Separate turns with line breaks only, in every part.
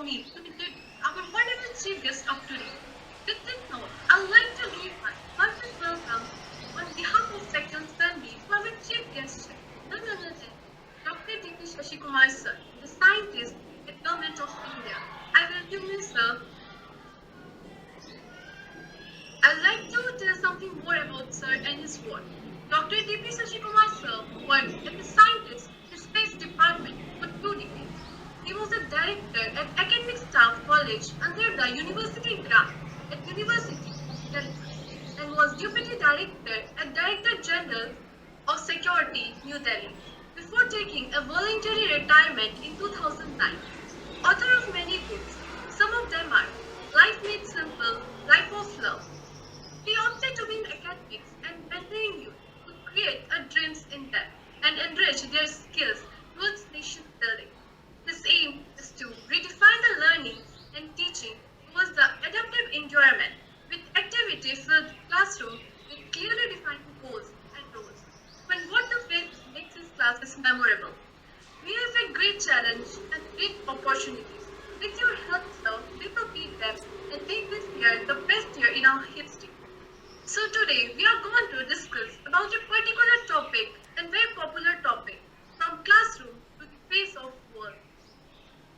me to meet our wonderful chief guest of today. With this note, I'd like to give my heartfelt welcome on behalf of Section Assembly to our chief guest, none other than Dr. DrTPS sir, the scientist at Government of India. I welcome you, sir. I'd like to tell something more about Sir and his work. Dr. DrTPS sir worked at the Scientist Space Department for 2 decades. He was a director at Academic Staff College under the University Grant at University of Delhi and was Deputy Director at Director General of Security, New Delhi, before taking a voluntary retirement in 2009. Author of many books, some of them are Life Made Simple, Life of Love. He opted to be in academics and mentoring youth to create a dreams in them and enrich their skills towards nation building. His aim is to redefine the learning and teaching towards the adaptive environment with activity-filled classroom with clearly defined goals and roles. When what the faith makes his classes memorable. We have a great challenge and great opportunities. With your help, sir, we will beat them and make this year the best year in our history. So today we are going to discuss about a particular topic and very popular topic from classroom to the face of world.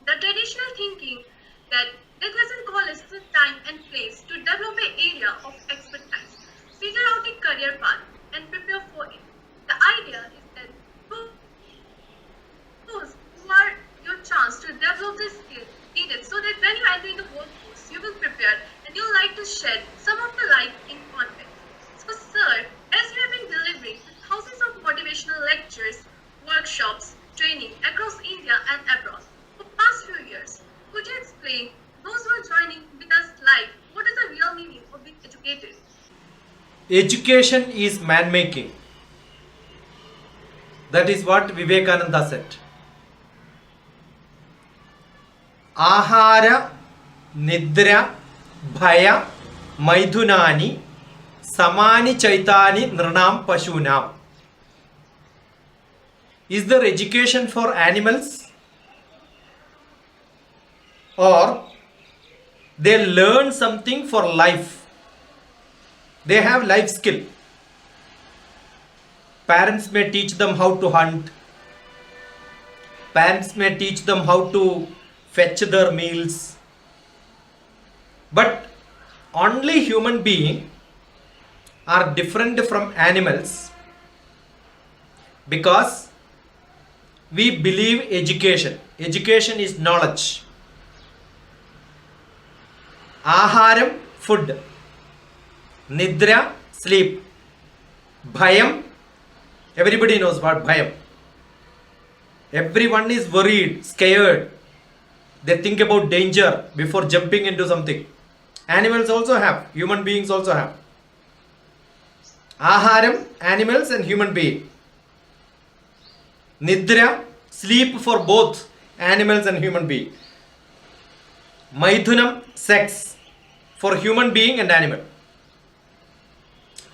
The traditional thinking that there doesn't call us the time and place to develop an area of expertise, figure out a career path and prepare for it. The idea is that those who are your chance to develop the skills needed so that when you enter the workforce, you will prepare and you like to shed some of the light in content. So sir, as you have been delivering thousands of motivational lectures, workshops, training across India and abroad for past few years, could you explain those who are joining with us live what is the real meaning of being educated?
Education is man making. That is what Vivekananda said. Ahara, Nidra, Bhaya, Maidhunani, Samani Chaitani, Nranam Pashunam. Is there education for animals? Or they learn something for life? They have life skill. Parents may teach them how to hunt. Parents may teach them how to fetch their meals. But only human beings are different from animals because we believe education. Education is knowledge. Aharam, food. Nidra, sleep. Bhayam, everybody knows what bhayam. Everyone is worried, scared. They think about danger before jumping into something. Animals also have, human beings also have. Aharam, animals and human being. Nidra, sleep for both animals and human being. Maidhunam, sex for human being and animal.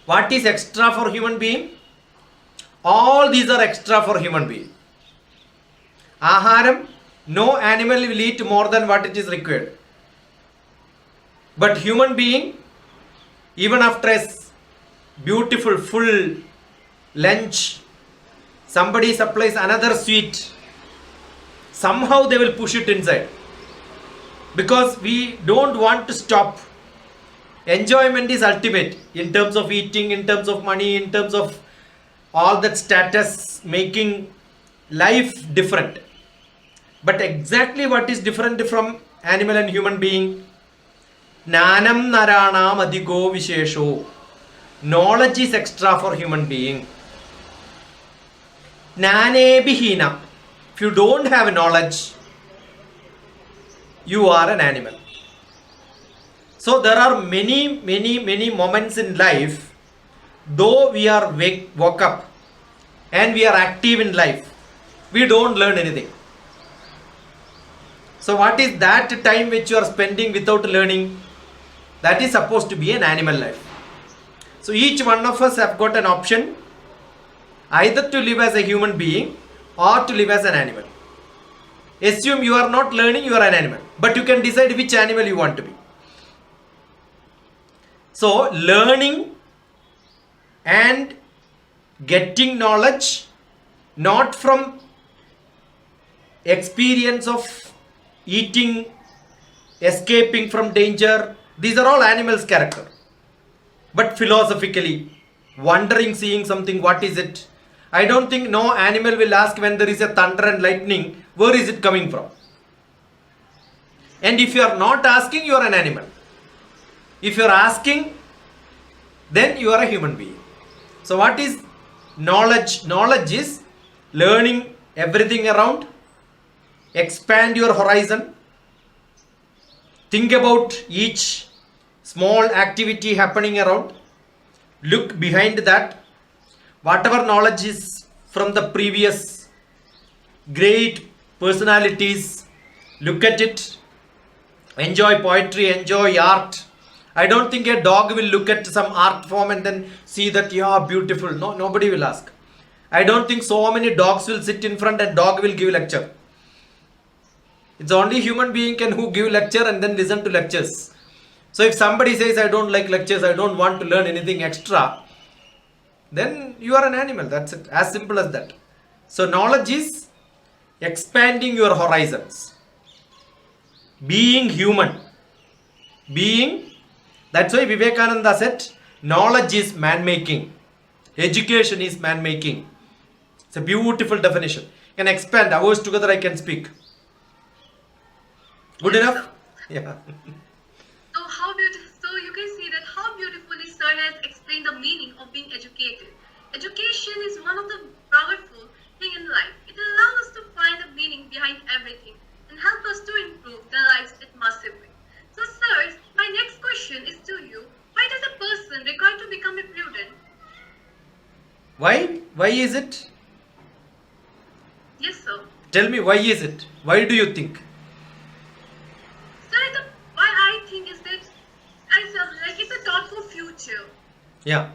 What is extra for human being? All these are extra for human being. Aharam, no animal will eat more than what it is required. But human being, even after a beautiful full lunch, somebody supplies another sweet, somehow they will push it inside. Because we don't want to stop. Enjoyment is ultimate in terms of eating, in terms of money, in terms of all that status, making life different. But exactly what is different from animal and human being? Jnanam naranam adhigo vishesho. Knowledge is extra for human being. Jnane bihina. If you don't have knowledge, you are an animal. So there are many moments in life, though we are woke up and we are active in life, we don't learn anything. So what is that time which you are spending without learning? That is supposed to be an animal life. So each one of us have got an option either to live as a human being or to live as an animal. Assume you are not learning, you are an animal. but you can decide which animal you want to be. So learning and getting knowledge not from experience of eating, escaping from danger, these are all animals' character. But philosophically, wondering, seeing something, what is it? I don't think no animal will ask when there is a thunder and lightning, where is it coming from? And if you are not asking, you are an animal. If you are asking, then you are a human being. So what is knowledge? Knowledge is learning everything around, expand your horizon, think about each small activity happening around, look behind that, whatever knowledge is from the previous great personalities, look at it, enjoy poetry, enjoy art. I don't think a dog will look at some art form and then see that, yeah, beautiful. No, nobody will ask. I don't think so many dogs will sit in front and dog will give lecture. It's only human being can who give lecture and then listen to lectures. So if somebody says, I don't like lectures, I don't want to learn anything extra, then you are an animal. That's it. As simple as that. So knowledge is expanding your horizons. Being human. That's why Vivekananda said, knowledge is man-making. Education is man-making. It's a beautiful definition. You can expand. Hours together I can speak. Good enough? Yeah.
So you can see that how beautifully Sir has explained the meaning of being educated. Education is one of the powerful thing in life. It allows us to find the meaning behind everything and help us to improve their lives in massive way. So sirs, my next question is to you. Why does a person require to become a prudent?
Why? Why is it?
Yes, sir.
Tell me, why is it? Why do you think?
Sir, why I think is that it's a thought for future.
Yeah.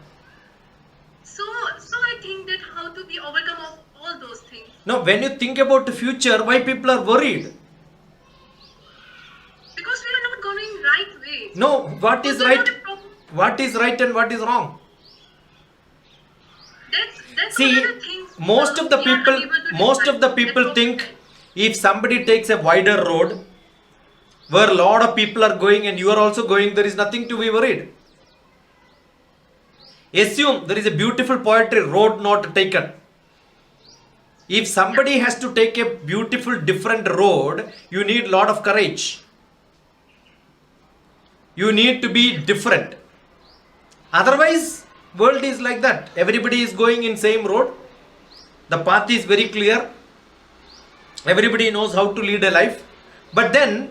So I think that how to be overcome of all those things.
No, when you think about the future, why people are worried?
Because we are not going right way.
No, what is
Because
right?
we are not a
What is right and what is wrong?
That's
See,
one of the things,
most of the
we are
people,
unable to
most
decide.
of the people
That's
think
okay.
if somebody takes a wider road where a lot of people are going and you are also going, there is nothing to be worried. Assume there is a beautiful poetry, road not taken. If somebody has to take a beautiful different road, you need lot of courage. You need to be different. Otherwise, world is like that. Everybody is going in same road. The path is very clear. Everybody knows how to lead a life. But then,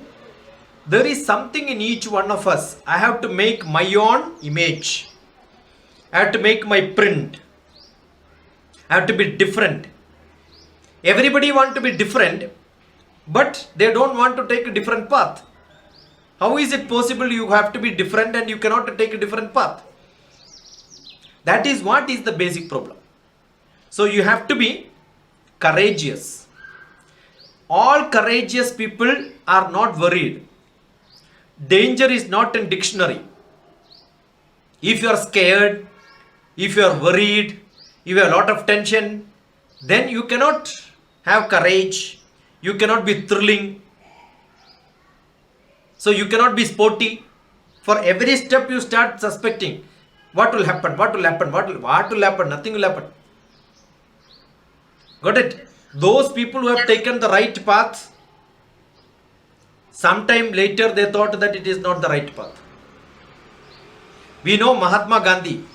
there is something in each one of us. I have to make my own image. I have to make my print. I have to be different. Everybody want to be different, but they don't want to take a different path. How is it possible you have to be different and you cannot take a different path? That is what is the basic problem. So you have to be courageous. All courageous people are not worried. Danger is not in dictionary. If you are scared, if you are worried, if you have a lot of tension, then you cannot have courage. You cannot be thrilling. So you cannot be sporty. For every step you start suspecting. What will happen? What will happen? What will happen? Nothing will happen. Got it? Those people who have taken the right path, sometime later they thought that it is not the right path. We know Mahatma Gandhi.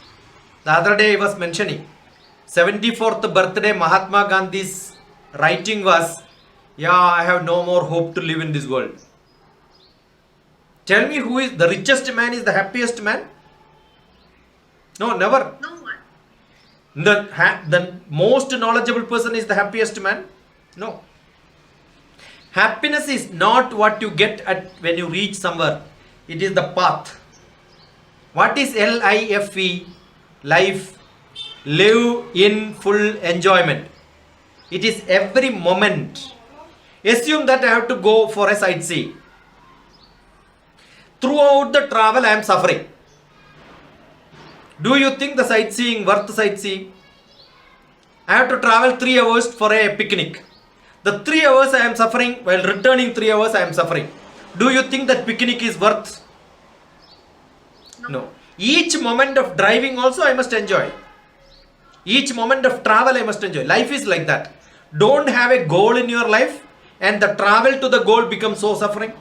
The other day I was mentioning 74th birthday Mahatma Gandhi's writing was, yeah, I have no more hope to live in this world. Tell me, who is the richest man is the happiest man? No, never.
No one.
The most knowledgeable person is the happiest man? No. Happiness is not what you get at when you reach somewhere. It is the path. What is LIFE? Life. Live in full enjoyment. It is every moment. Assume that I have to go for a sightsee. throughout the travel I am suffering. Do you think the sightseeing worth sightseeing? I have to travel 3 hours for a picnic. The 3 hours I am suffering, while returning 3 hours I am suffering. Do you think that picnic is worth? No. Each moment of driving also I must enjoy. Each moment of travel I must enjoy. Life is like that. Don't have a goal in your life and the travel to the goal becomes so suffering.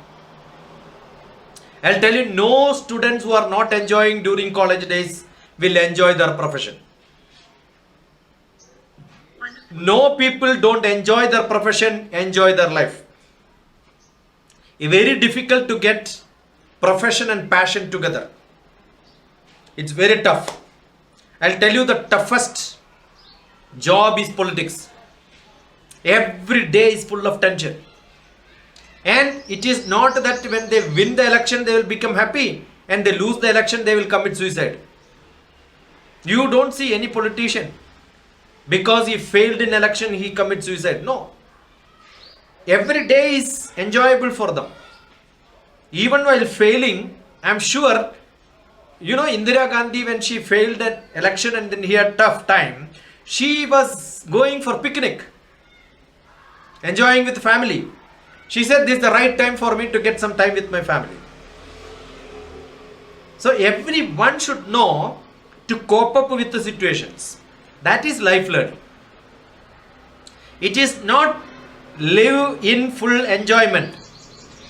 I'll tell you, no students who are not enjoying during college days will enjoy their profession. No people don't enjoy their profession, enjoy their life. It's very difficult to get profession and passion together. It's very tough. I'll tell you, the toughest job is politics. Every day is full of tension. And it is not that when they win the election they will become happy and they lose the election they will commit suicide. You don't see any politician because he failed in election he commits suicide. No. Every day is enjoyable for them. Even while failing, I'm sure, Indira Gandhi, when she failed that election and then he had tough time, she was going for picnic, enjoying with family. She said this is the right time for me to get some time with my family. So everyone should know to cope up with the situations. That is life learning. It is not live in full enjoyment.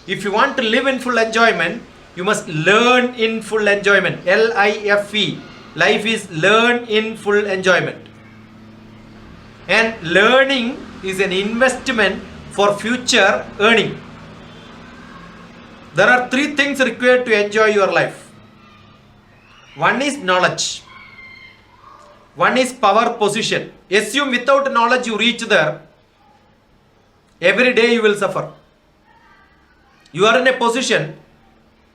If you want to live in full enjoyment, you must learn in full enjoyment. L-I-F-E. Life is learn in full enjoyment. And learning is an investment for future earning. There are 3 things required to enjoy your life. One is knowledge. One is power, position. Assume without knowledge you reach there. Every day you will suffer. You are in a position,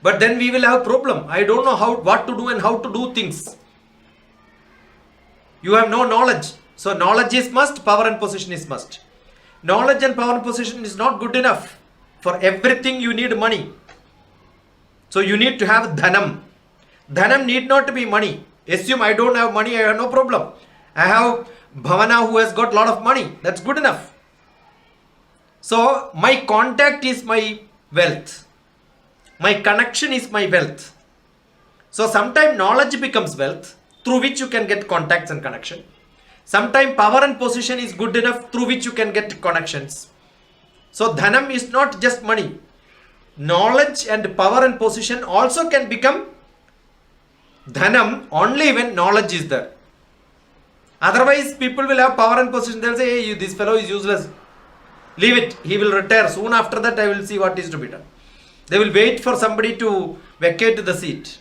but then we will have a problem. I don't know what to do and how to do things. You have no knowledge. So knowledge is must, power and position is must. Knowledge and power and position is not good enough. For everything you need money. So you need to have dhanam. Dhanam need not be money. Assume I don't have money, I have no problem. I have Bhavana who has got lot of money. That's good enough. So my contact is my wealth. My connection is my wealth. So sometimes knowledge becomes wealth through which you can get contacts and connection. Sometimes power and position is good enough through which you can get connections. So dhanam is not just money. Knowledge and power and position also can become dhanam only when knowledge is there. Otherwise people will have power and position. They'll say, hey, this fellow is useless. Leave it. He will retire. Soon after that I will see what is to be done. They will wait for somebody to vacate the seat.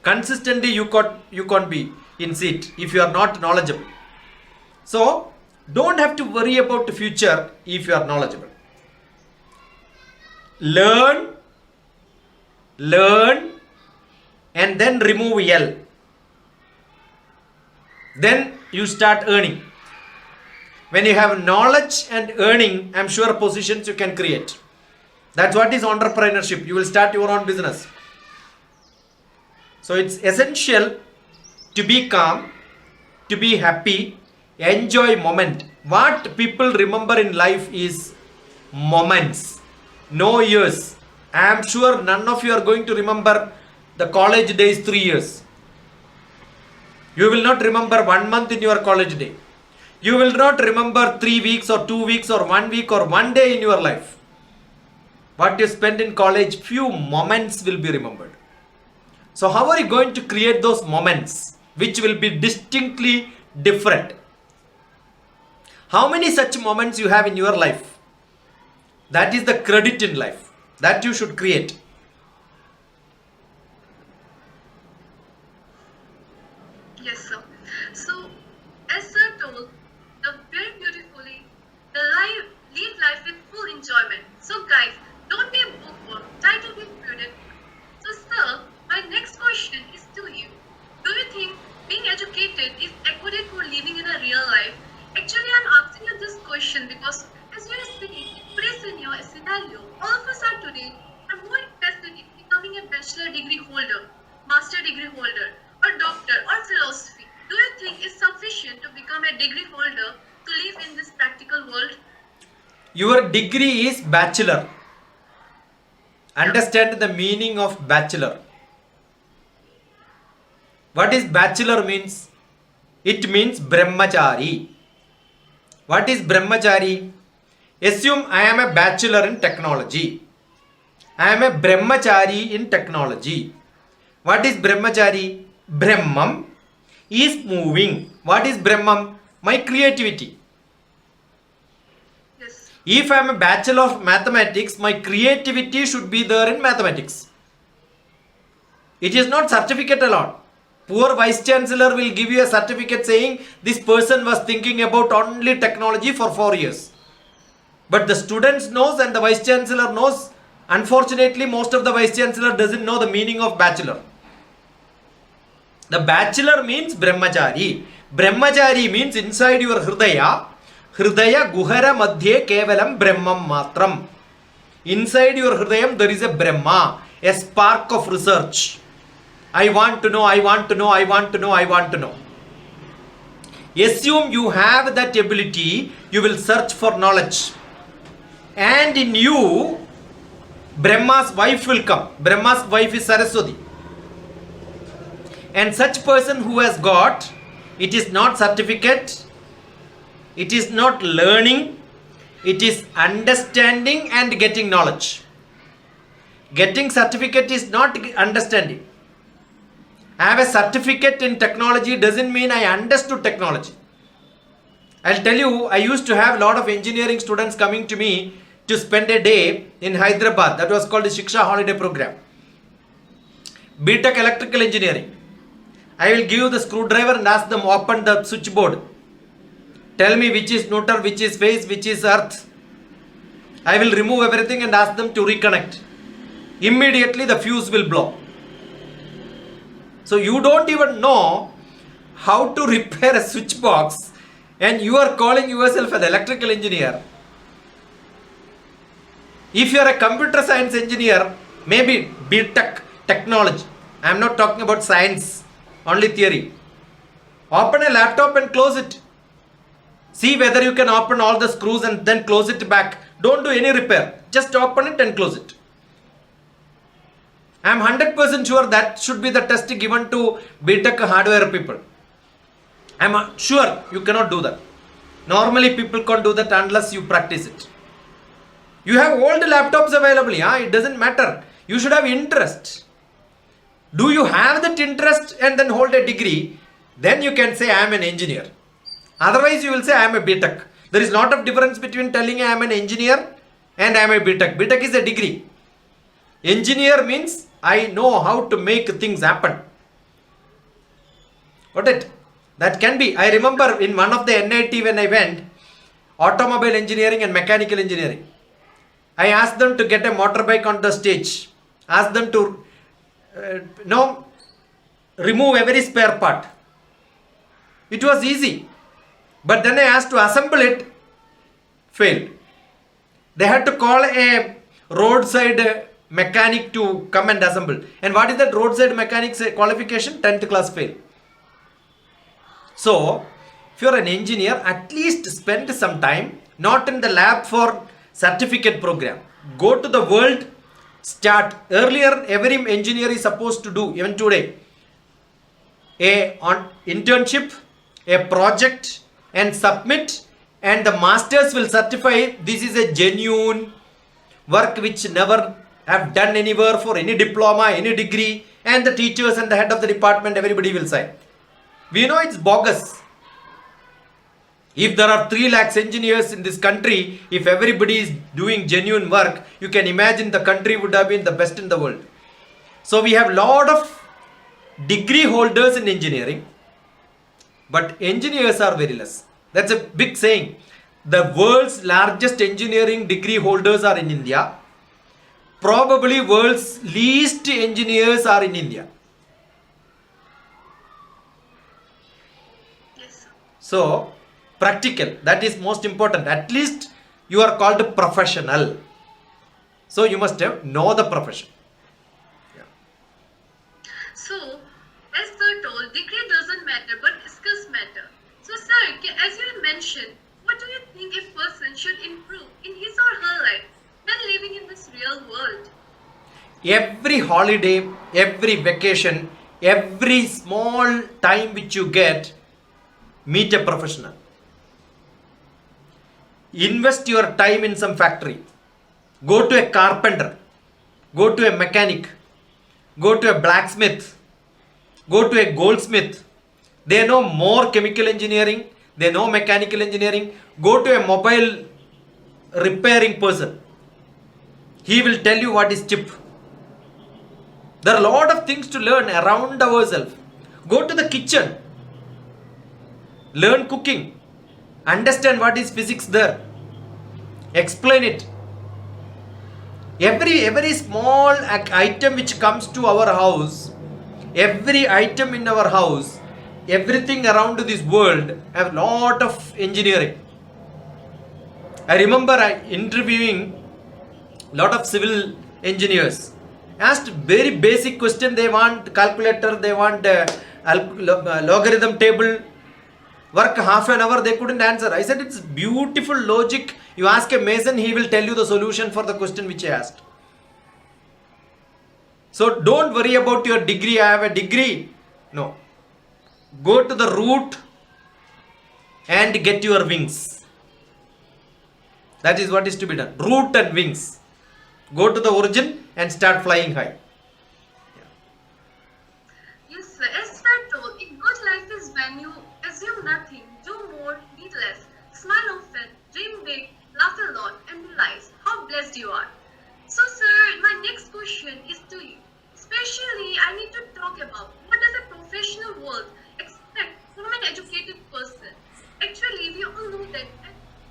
Consistently you can't be in seat if you are not knowledgeable. So don't have to worry about the future if you are knowledgeable. Learn and then remove L. Then you start earning. When you have knowledge and earning, I'm sure positions you can create. That's what is entrepreneurship. You will start your own business. So it's essential to be calm, to be happy, enjoy moment. What people remember in life is moments, no years. I am sure none of you are going to remember the college days 3 years. You will not remember 1 month in your college day. You will not remember 3 weeks or 2 weeks or 1 week or 1 day in your life. What you spend in college, few moments will be remembered. So how are you going to create those moments which will be distinctly different? How many such moments you have in your life? That is the credit in life that you should create.
Yes, sir. So, as sir told, very beautifully, lead life with full enjoyment. So, guys, don't be a bookworm. Try to be prudent. So, sir, my next question is to you. Do you think being educated is accurate for living in a real life? Actually, I'm asking you this question because, as you are saying, today's scenario, all of us are today are more interested in becoming a best bachelor degree holder, master degree holder, or doctor or philosophy, do you think is sufficient to become a degree holder to live in this practical world?
Your degree is bachelor. Understand the meaning of bachelor. What is bachelor means? It means brahmachari. What is brahmachari? Assume I am a bachelor in technology. I am a brahmachari in technology. What is brahmachari? Brahmam is moving. What is Brahmam? My creativity.
Yes.
If I am a bachelor of mathematics, my creativity should be there in mathematics. It is not certificate alone. Poor vice chancellor will give you a certificate saying this person was thinking about only technology for 4 years. But the students knows and the vice chancellor knows. Unfortunately, most of the vice chancellor doesn't know the meaning of bachelor. The bachelor means brahmachari. Brahmachari means inside your hridaya. Hridaya guhara madhye kevalam brahmam matram. Inside your hridayam there is a brahma, a spark of research. I want to know, I want to know, I want to know, I want to know. Assume you have that ability, you will search for knowledge. And in you, Brahma's wife will come. Brahma's wife is Saraswati. And such person who has got, it is not certificate, it is not learning, it is understanding and getting knowledge. Getting certificate is not understanding. I have a certificate in technology doesn't mean I understood technology. I'll tell you, I used to have a lot of engineering students coming to me to spend a day in Hyderabad. That was called the Shiksha Holiday Program. BTech Electrical Engineering. I will give the screwdriver and ask them open the switchboard. Tell me which is neutral, which is phase, which is earth. I will remove everything and ask them to reconnect. Immediately the fuse will blow. So you don't even know how to repair a switch box and you are calling yourself an electrical engineer. If you are a computer science engineer, maybe BTech technology. I am not talking about science, only theory. Open a laptop and close it. See whether you can open all the screws and then close it back. Don't do any repair. Just open it and close it. I am 100% sure that should be the test given to BTech hardware people. I am sure you cannot do that. Normally people can't do that unless you practice it. You have old laptops available, yeah? It doesn't matter. You should have interest. Do you have that interest and then hold a degree? Then you can say I am an engineer. Otherwise you will say I am a BTech. There is lot of difference between telling I am an engineer and I am a BTech. BTech is a degree. Engineer means I know how to make things happen. Got it? That can be. I remember in one of the NIT when I went, automobile engineering and mechanical engineering. I asked them to get a motorbike on the stage. Asked them to remove every spare part. It was easy. But then I asked to assemble it, failed. They had to call a roadside mechanic to come and assemble. And what is that roadside mechanic's qualification? 10th class fail. So, if you are an engineer, at least spend some time, not in the lab for certificate program. Go to the world, start. Earlier, every engineer is supposed to do, even today, a internship, a project and submit, and the masters will certify this is a genuine work which never have done anywhere for any diploma, any degree, and the teachers and the head of the department, everybody will sign. We know it's bogus. If there are 3 lakhs engineers in this country, if everybody is doing genuine work, you can imagine the country would have been the best in the world. So we have lot of degree holders in engineering, but engineers are very less. That's a big saying. The world's largest engineering degree holders are in India. Probably world's least engineers are in India.
Yes.
So, practical, that is most important. At least you are called professional. So, you must know the profession. Yeah.
So, as sir told, degree doesn't matter, but skills matter. So, sir, as you mentioned, what do you think a person should improve in his or her life when living in this real world?
Every holiday, every vacation, every small time which you get, meet a professional. Invest your time in some factory. Go to a carpenter. Go to a mechanic. Go to a blacksmith. Go to a goldsmith. They know more chemical engineering. They know mechanical engineering. Go to a mobile repairing person. He will tell you what is chip. There are a lot of things to learn around ourselves. Go to the kitchen. Learn cooking. Understand what is physics there. Explain it. Every small item which comes to our house, every item in our house, everything around this world have lot of engineering. I remember interviewing lot of civil engineers. Asked very basic question. They want calculator, they want logarithm table. Work half an hour, they couldn't answer. I said it's beautiful logic. You ask a mason, he will tell you the solution for the question which I asked. So don't worry about your degree. I have a degree. No. Go to the root and get your wings. That is what is to be done. Root and wings. Go to the origin and start flying high.
Yes, sir. As sir told, a good life is when you assume nothing, do more, need less, smile often, dream big, laugh a lot, and realize how blessed you are. So, sir, my next question is to you. Especially, I need to talk about what does a professional world expect from an educated person. Actually, we all know that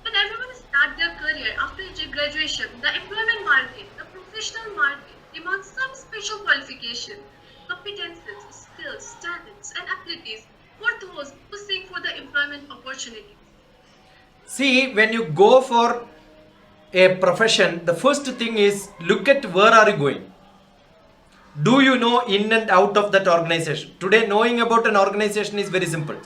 when everyone starts their career after graduation, the employment market, the professional market demands some special qualification, competences, skills, talents, and abilities for those who seek for the employment opportunity.
See, when you go for a profession, the first thing is look at where are you going. Do you know in and out of that organization? Today, knowing about an organization is very simple.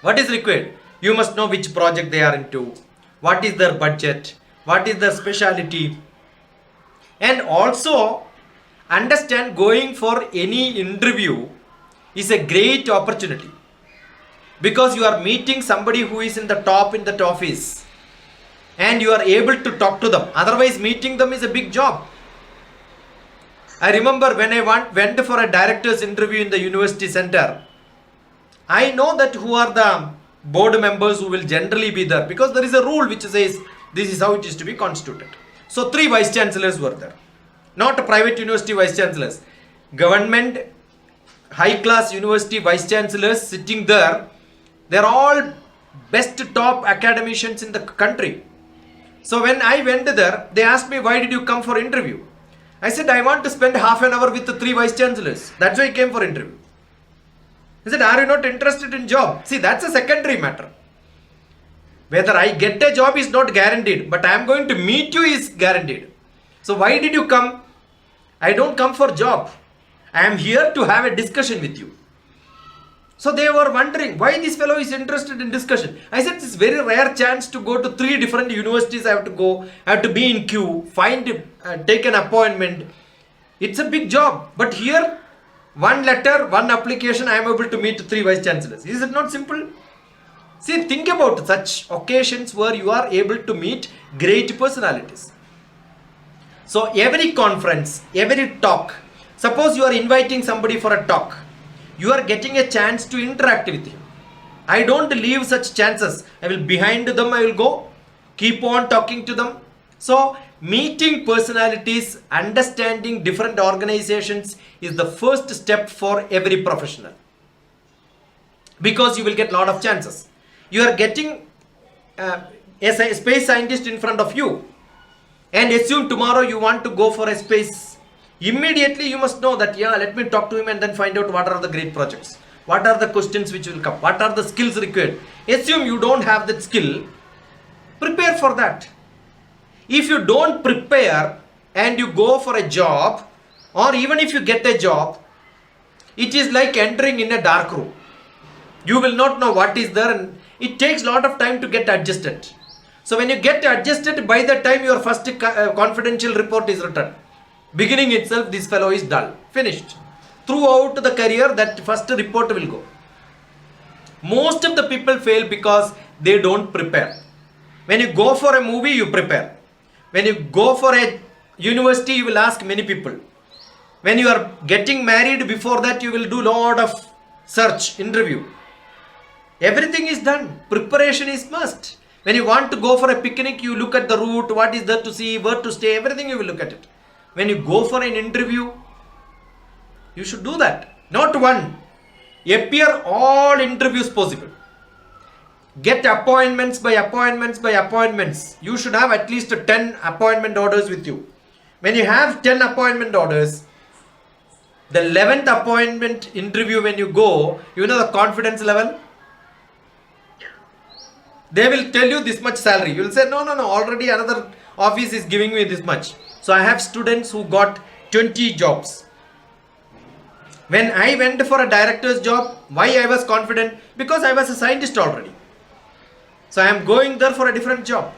What is required? You must know which project they are into, what is their budget, what is their speciality, and also understand going for any interview is a great opportunity because you are meeting somebody who is in the top in that office and you are able to talk to them. Otherwise, meeting them is a big job. I remember when I went for a director's interview in the university center, I know that who are the board members who will generally be there because there is a rule which says this is how it is to be constituted. So 3 vice chancellors were there, not private university vice chancellors, government high class university vice chancellors sitting there. They are all best top academicians in the country. So when I went there, they asked me, why did you come for interview? I said, I want to spend half an hour with the 3 vice chancellors. That's why I came for interview. He said, are you not interested in job? See, that's a secondary matter. Whether I get a job is not guaranteed, but I am going to meet you is guaranteed. So why did you come? I don't come for job. I am here to have a discussion with you. So they were wondering why this fellow is interested in discussion. I said it's very rare chance to go to 3 different universities. I have to go, I have to be in queue, take an appointment. It's a big job. But here, one letter, one application, I am able to meet 3 vice chancellors. Is it not simple? See, think about such occasions where you are able to meet great personalities. So every conference, every talk, suppose you are inviting somebody for a talk, you are getting a chance to interact with him. I don't leave such chances. I will behind them, I will go, keep on talking to them. So meeting personalities, understanding different organizations is the first step for every professional. Because you will get a lot of chances. You are getting a space scientist in front of you. And assume tomorrow you want to go for a space. Immediately you must know that, yeah, let me talk to him and then find out what are the great projects. What are the questions which will come? What are the skills required? Assume you don't have that skill. Prepare for that. If you don't prepare and you go for a job, or even if you get a job, It is like entering in a dark room. You will not know what is there, and it takes a lot of time to get adjusted. So when you get adjusted, by the time your first confidential report is written, beginning itself this fellow is dull, finished. Throughout the career that first report will go. Most of the people fail because they don't prepare. When you go for a movie, you prepare. When you go for a university, you will ask many people. When you are getting married, before that you will do lot of search, interview. Everything is done. Preparation is must. When you want to go for a picnic, you look at the route, what is there to see, where to stay, everything you will look at it. When you go for an interview, you should do that. Not one. Appear all interviews possible. Get appointments by appointments by appointments. You should have at least 10 appointment orders with you. When you have 10 appointment orders, the 11th appointment interview when you go, you know the confidence level? They will tell you this much salary. You will say, no, already another office is giving me this much. So I have students who got 20 jobs. When I went for a director's job, why I was confident? Because I was a scientist already. So I am going there for a different job.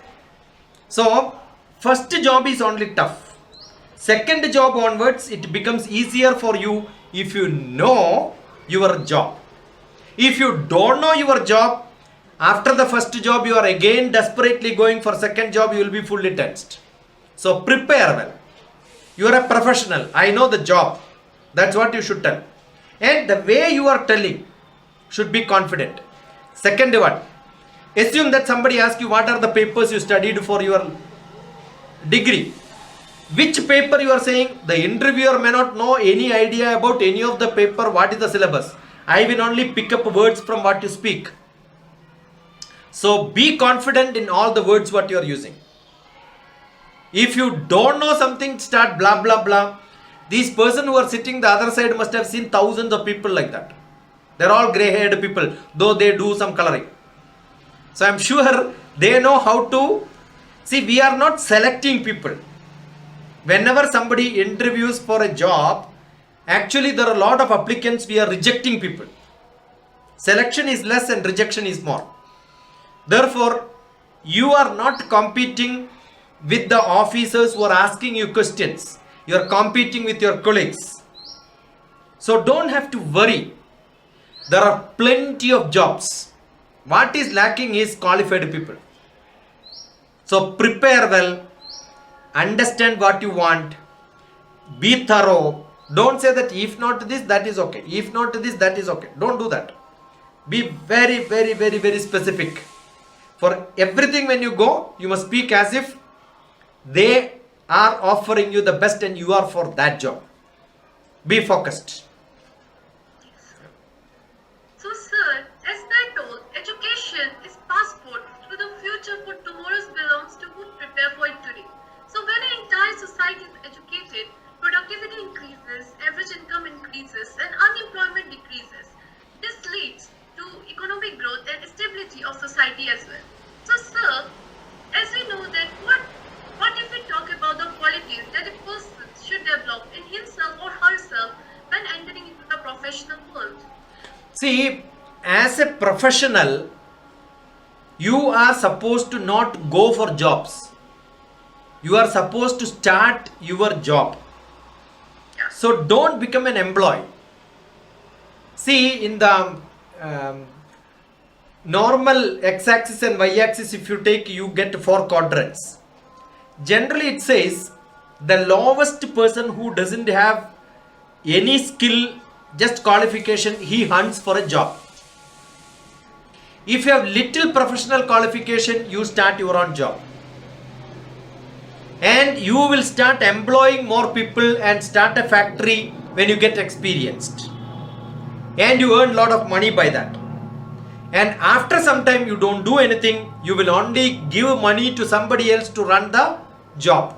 So first job is only tough. Second job onwards, it becomes easier for you if you know your job. If you don't know your job, after the first job you are again desperately going for second job, you will be fully tensed. So prepare well. You are a professional. I know the job. That's what you should tell. And the way you are telling should be confident. Second one, assume that somebody asks you what are the papers you studied for your degree. Which paper you are saying? The interviewer may not know any idea about any of the paper, what is the syllabus. I will only pick up words from what you speak. So be confident in all the words what you are using. If you don't know something, start blah blah blah. These person who are sitting the other side must have seen thousands of people like that. They're all grey-haired people, though they do some coloring. So I'm sure they know how to. See, we are not selecting people. Whenever somebody interviews for a job, actually there are a lot of applicants, we are rejecting people. Selection is less and rejection is more. Therefore, you are not competing with the officers who are asking you questions. You are competing with your colleagues. So don't have to worry. There are plenty of jobs. What is lacking is qualified people. So prepare well. Understand what you want. Be thorough. Don't say that if not this, that is okay. If not this, that is okay. Don't do that. Be very, very, very, very specific. For everything when you go, you must speak as if they are offering you the best and you are for that job. Be focused.
So sir, as I told, education is passport to the future for tomorrow's belongs to who prepare for it today. So when an entire society is educated, productivity increases, average income increases and unemployment decreases. This leads to economic growth and stability of society as well. So sir, as we know that what if we talk about the qualities that a person should develop in himself or herself when entering into the professional world?
See, as a professional, you are supposed to not go for jobs. You are supposed to start your job.
Yeah.
So don't become an employee. See, in the normal x-axis and y-axis, if you take, you get 4 quadrants. Generally it says the lowest person who doesn't have any skill, just qualification, he hunts for a job. If you have little professional qualification, you start your own job. And you will start employing more people and start a factory when you get experienced. And you earn a lot of money by that. And after some time you don't do anything, you will only give money to somebody else to run the job.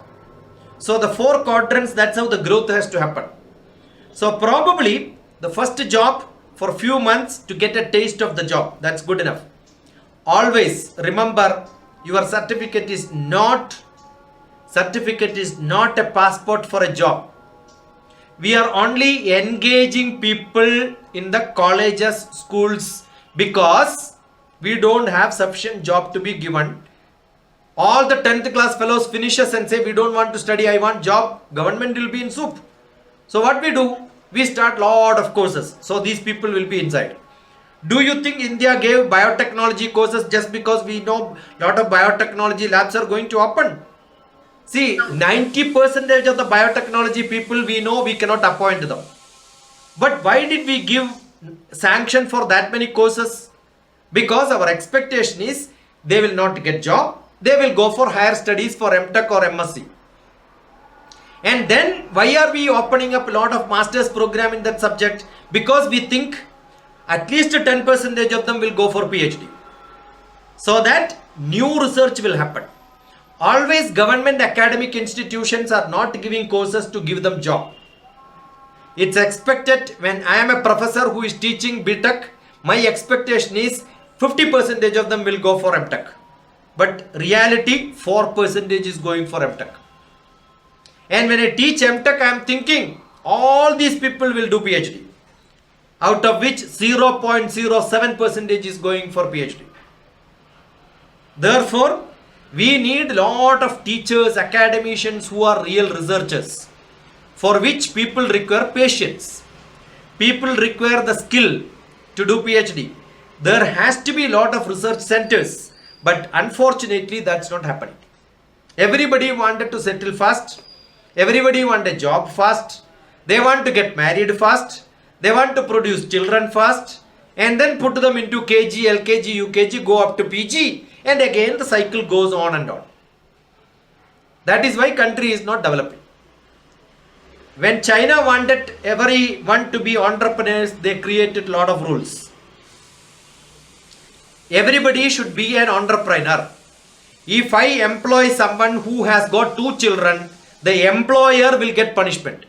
So the 4 quadrants, that's how the growth has to happen. So probably the first job for few months to get a taste of the job, that's good enough. Always remember, your certificate is not a passport for a job. We are only engaging people in the colleges, schools, because we don't have sufficient job to be given. All the 10th class fellows finishes and say we don't want to study, I want job. Government will be in soup. So what we do? We start lot of courses. So these people will be inside. Do you think India gave biotechnology courses just because we know lot of biotechnology labs are going to open? See, 90% of the biotechnology people we know we cannot appoint them. But why did we give sanction for that many courses? Because our expectation is they will not get job. They will go for higher studies for MTech or MSc. And then why are we opening up a lot of master's program in that subject? Because we think at least 10% of them will go for PhD. So that new research will happen. Always government academic institutions are not giving courses to give them job. It's expected when I am a professor who is teaching BTech, my expectation is 50% of them will go for MTech. But reality 4% is going for MTech. And when I teach MTech, I am thinking all these people will do PhD. Out of which 0.07% is going for PhD. Therefore, we need lot of teachers, academicians who are real researchers, for which people require patience. People require the skill to do PhD. There has to be lot of research centers, but unfortunately that's not happening. Everybody wanted to settle fast. Everybody want a job fast. They want to get married fast. They want to produce children fast. And then put them into KG, LKG, UKG, go up to PG. And again the cycle goes on and on. That is why country is not developing. When China wanted everyone to be entrepreneurs, they created a lot of rules. Everybody should be an entrepreneur. If I employ someone who has got 2 children, the employer will get punishment.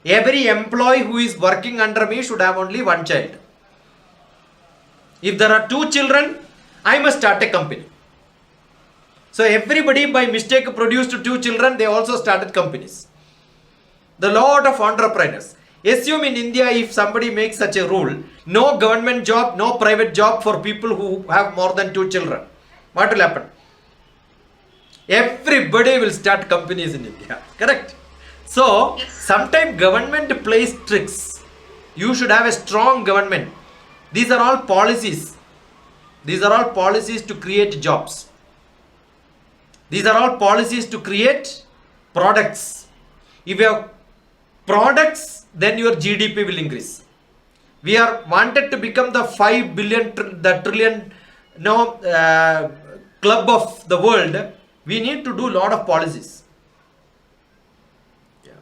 Every employee who is working under me should have only 1 child. If there are 2 children, I must start a company. So everybody by mistake produced 2 children, they also started companies. The lot of entrepreneurs. Assume in India if somebody makes such a rule, no government job, no private job for people who have more than 2 children. What will happen? Everybody will start companies in India. Correct? So, sometimes government plays tricks. You should have a strong government. These are all policies. These are all policies to create jobs. These are all policies to create products. If you have products, then your GDP will increase. We are wanted to become the 5 billion, the trillion club of the world. We need to do a lot of policies. Yeah.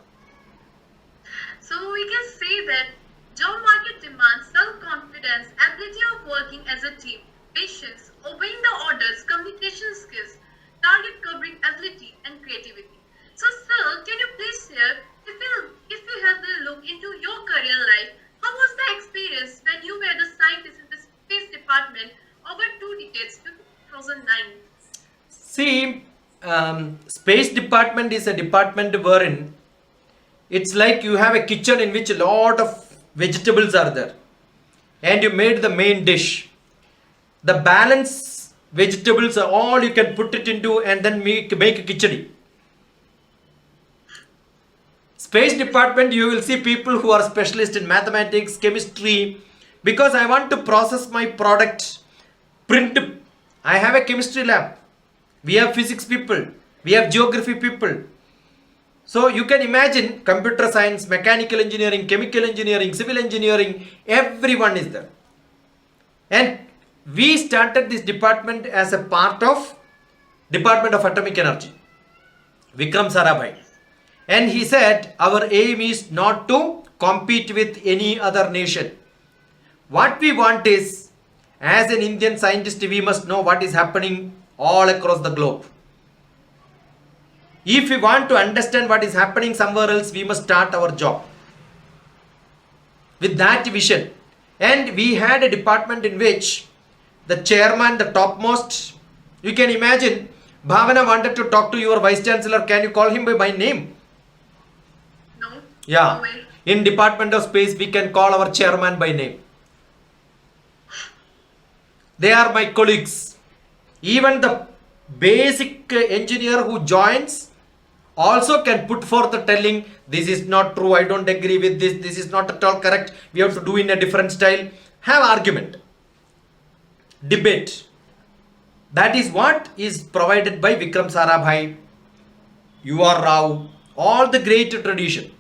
So we can say that job market demands self-confidence, ability of working as a team, patience, obeying the orders, communication skills, target covering ability, and creativity. So, sir, can you please share if you have a look into your career life, how was the experience when you were the scientist in the space department over 2 decades to 2009?
See, space department is a department wherein it's like you have a kitchen in which a lot of vegetables are there, and you made the main dish. The balance vegetables are all you can put it into and then make a khichdi. Space department, you will see people who are specialists in mathematics, chemistry, because I want to process my product, print. I have a chemistry lab. We have physics people. We have geography people. So you can imagine computer science, mechanical engineering, chemical engineering, civil engineering, everyone is there. And we started this department as a part of Department of Atomic Energy, Vikram Sarabhai. And he said, our aim is not to compete with any other nation. What we want is, as an Indian scientist, we must know what is happening all across the globe. If we want to understand what is happening somewhere else, we must start our job with that vision. And we had a department in which the chairman, the topmost, you can imagine, Bhavana wanted to talk to your vice chancellor. Can you call him by name?
No.
Yeah.
Away.
In Department of Space, we can call our chairman by name. They are my colleagues. Even the basic engineer who joins also can put forth the telling, this is not true, I don't agree with this, this is not at all correct, we have to do in a different style. Have argument, debate. That is what is provided by Vikram Sarabhai, UR Rao, all the great tradition.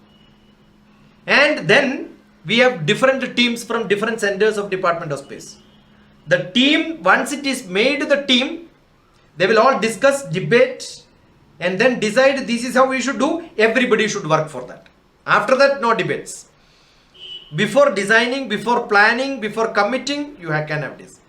And then we have different teams from different centers of Department of Space. The team, once it is made the team, they will all discuss, debate, and then decide this is how we should do. Everybody should work for that. After that, no debates. Before designing, before planning, before committing, you can have this.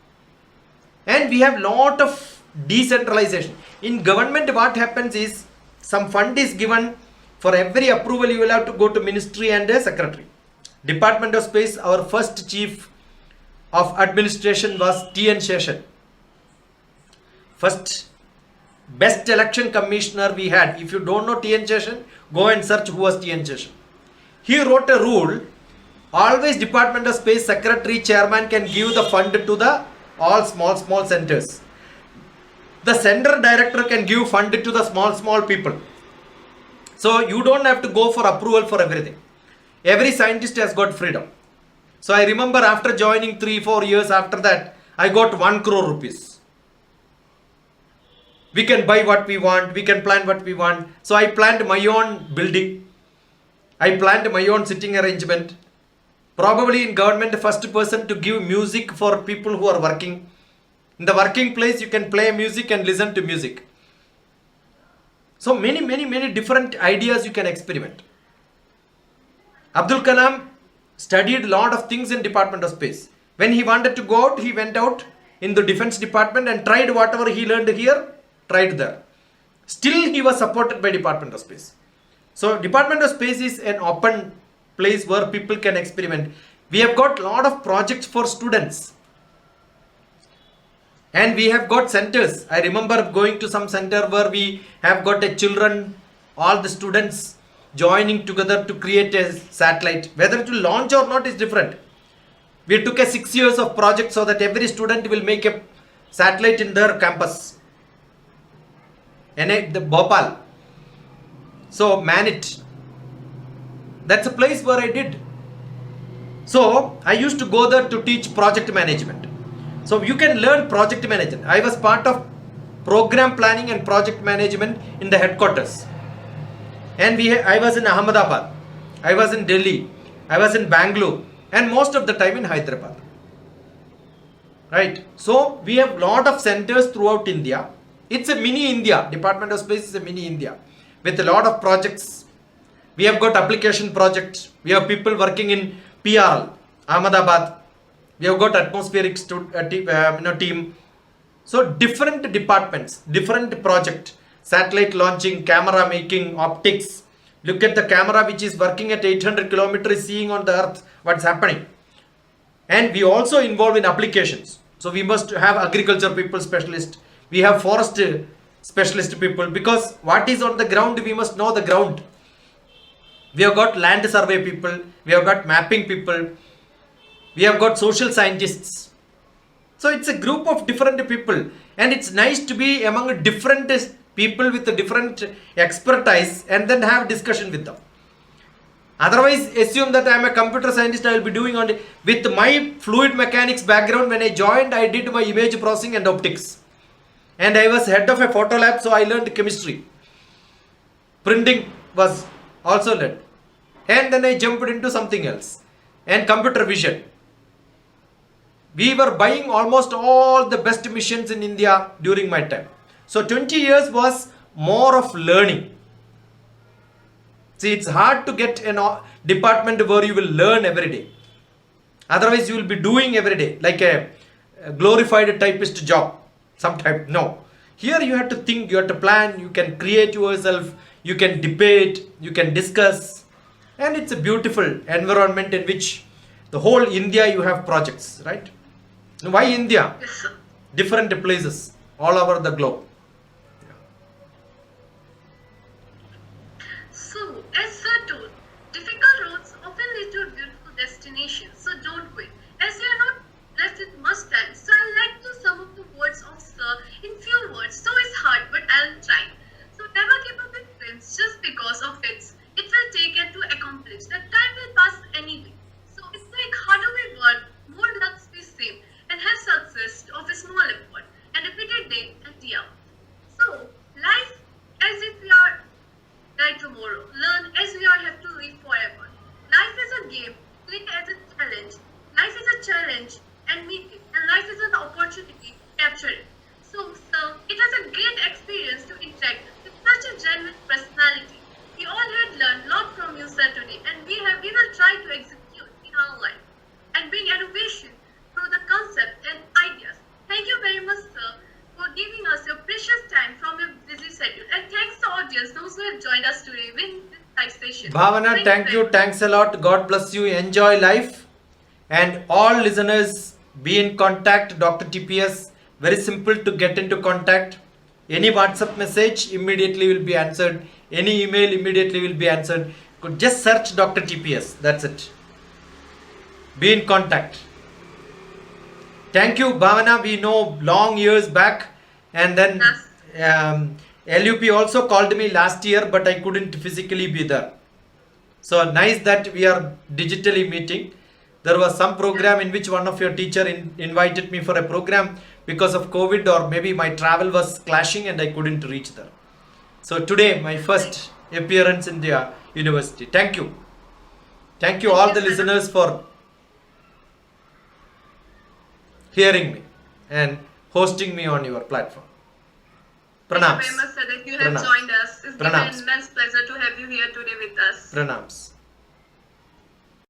And we have lot of decentralization. In government, what happens is, some fund is given. For every approval, you will have to go to ministry and a secretary. Department of Space, our first chief of administration was T.N. Sheshan. First best election commissioner we had. If you don't know T.N. Sheshan, go and search who was T.N. Sheshan. He wrote a rule, always Department of Space secretary chairman can give the fund to the all small centers. The center director can give fund to the small people. So you don't have to go for approval for everything. Every scientist has got freedom. So I remember after joining 3-4 years after that, I got 1 crore rupees. We can buy what we want, we can plan what we want. So I planned my own building. I planned my own sitting arrangement. Probably in government, the first person to give music for people who are working. In the working place, you can play music and listen to music. So many different ideas you can experiment. Abdul Kalam studied a lot of things in Department of Space. When he wanted to go out, he went out in the defense department and tried whatever he learned here, tried there. Still he was supported by Department of Space. So Department of Space is an open place where people can experiment. We have got a lot of projects for students. And we have got centers. I remember going to some center where we have got a children, all the students joining together to create a satellite. Whether to launch or not is different. We took a 6 years of project so that every student will make a satellite in their campus. And the Bhopal. So man it. That's a place where I did. So I used to go there to teach project management. So you can learn project management. I was part of program planning and project management in the headquarters. And I was in Ahmedabad. I was in Delhi. I was in Bangalore. And most of the time in Hyderabad. Right. So we have lot of centers throughout India. It's a mini India. Department of Space is a mini India. With a lot of projects. We have got application projects. We have people working in PRL, Ahmedabad. We have got atmospheric team. So different departments, different project, satellite launching, camera making, optics. Look at the camera which is working at 800 kilometers, seeing on the earth what's happening. And we also involve in applications. So we must have agriculture people specialist. We have forest specialist people, because what is on the ground, we must know the ground. We have got land survey people. We have got mapping people. We have got social scientists. So it's a group of different people, and it's nice to be among different people with a different expertise and then have discussion with them. Otherwise, assume that I am a computer scientist, I will be doing on with my fluid mechanics background. When I joined, I did my image processing and optics, and I was head of a photo lab, so I learned chemistry. Printing was also learned, and then I jumped into something else, and computer vision. We were buying almost all the best machines in India during my time. So 20 years was more of learning. See, it's hard to get a department where you will learn every day. Otherwise, you will be doing every day like a glorified typist job. Sometimes, no. Here you have to think, you have to plan, you can create yourself, you can debate, you can discuss. And it's a beautiful environment in which the whole India you have projects, right? Why India?
Yes, sir.
Different places all over the globe.
So, as sir told, difficult tomorrow. Learn as we all have to live forever. Life is a game, play as a challenge. Life is a challenge and meet it. And life is an opportunity to capture it. So, sir, it was a great experience to interact with such a genuine personality. We all had learned a lot from you, sir, today, and we will try to execute in our life and bring innovation through the concept and ideas. Thank you very much, sir, for giving us your precious time from your busy schedule. And thanks to audience, those who have joined us today with this live session.
Bhavana, thank you.
very much.
Thanks a lot. God bless you. Enjoy life. And all listeners, be in contact. Dr. TPS, very simple to get into contact. Any WhatsApp message immediately will be answered. Any email immediately will be answered. Could just search Dr. TPS. That's it. Be in contact. Thank you, Bhavana. We know long years back, and then LUP also called me last year, but I couldn't physically be there. So nice that we are digitally meeting. There was some program in which one of your teacher invited me for a program because of COVID, or maybe my travel was clashing and I couldn't reach there. So today my first appearance in the university. Thank you. Thank you all the listeners for hearing me and hosting me on your platform. Pranams.
Thank you very much, sir, that you have
Pranams.
joined us. It's been
Pranams.
an immense pleasure to have you here today with us.
Pranams.